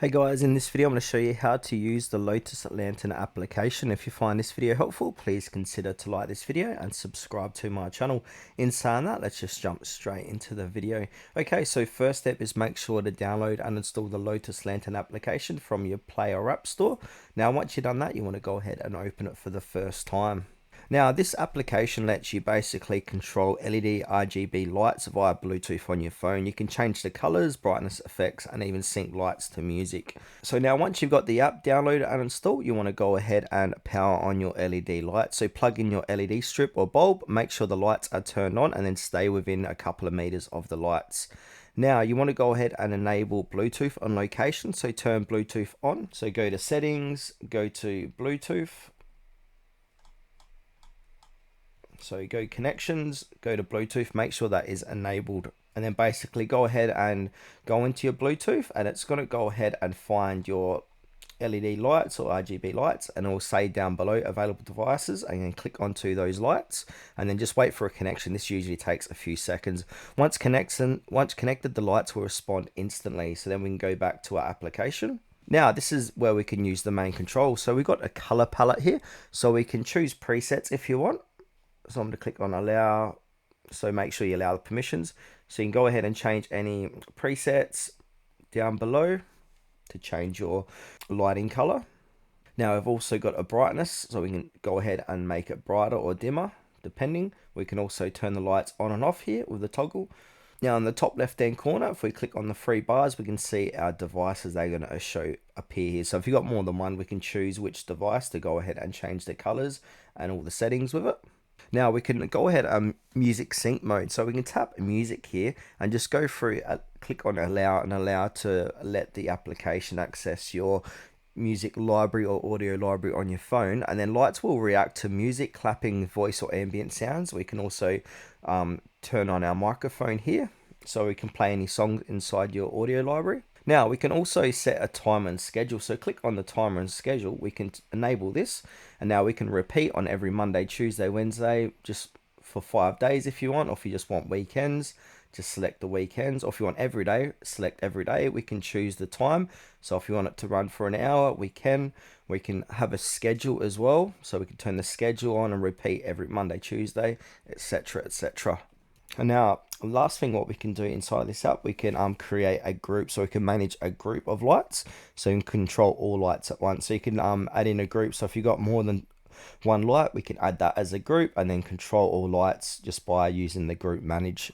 Hey guys, in this video I'm going to show you how to use the Lotus Lantern application. If you find this video helpful, please consider to like this video and subscribe to my channel. In saying that, let's just jump straight into the video. Okay, so first step is make sure to download and install the Lotus Lantern application from your Play or App Store. Now once you've done that, you want to go ahead and open it for the first time. Now, this application lets you basically control LED RGB lights via Bluetooth on your phone. You can change the colors, brightness effects, and even sync lights to music. So now once you've got the app downloaded and installed, you want to go ahead and power on your LED lights. So plug in your LED strip or bulb, make sure the lights are turned on, and then stay within a couple of meters of the lights. Now you want to go ahead and enable Bluetooth on location. So turn Bluetooth on. So go to settings, go to Bluetooth. So go connections, go to Bluetooth, make sure that is enabled, and then basically go ahead and go into your Bluetooth, and it's going to go ahead and find your LED lights or RGB lights, and it will say down below available devices, and then click onto those lights and then just wait for a connection. This usually takes a few seconds. Once connected, the lights will respond instantly. So then we can go back to our application. Now this is where we can use the main control. So we've got a color palette here, so we can choose presets if you want. So I'm going to click on allow. So make sure you allow the permissions. So you can go ahead and change any presets down below to change your lighting color. Now I've also got a brightness, so we can go ahead and make it brighter or dimmer depending. We can also turn the lights on and off here with the toggle. Now in the top left hand corner, if we click on the three bars, we can see our devices they're going to appear here. So if you've got more than one, we can choose which device to go ahead and change the colors and all the settings with it. Now we can go ahead music sync mode. So we can tap music here and just go through, click on allow and allow to let the application access your music library or audio library on your phone, and then lights will react to music, clapping, voice or ambient sounds. We can also turn on our microphone here so we can play any songs inside your audio library. Now we can also set a timer and schedule. So click on the timer and schedule. We can enable this, and now we can repeat on every Monday, Tuesday, Wednesday, just for 5 days if you want, or if you just want weekends, just select the weekends, or if you want every day, select every day. We can choose the time. So if you want it to run for an hour, we can have a schedule as well. So we can turn the schedule on and repeat every Monday, Tuesday, etc., etc. And now, last thing what we can do inside this app, we can create a group. So we can manage a group of lights. So you can control all lights at once. So you can add in a group. So if you've got more than one light, we can add that as a group and then control all lights just by using the group manage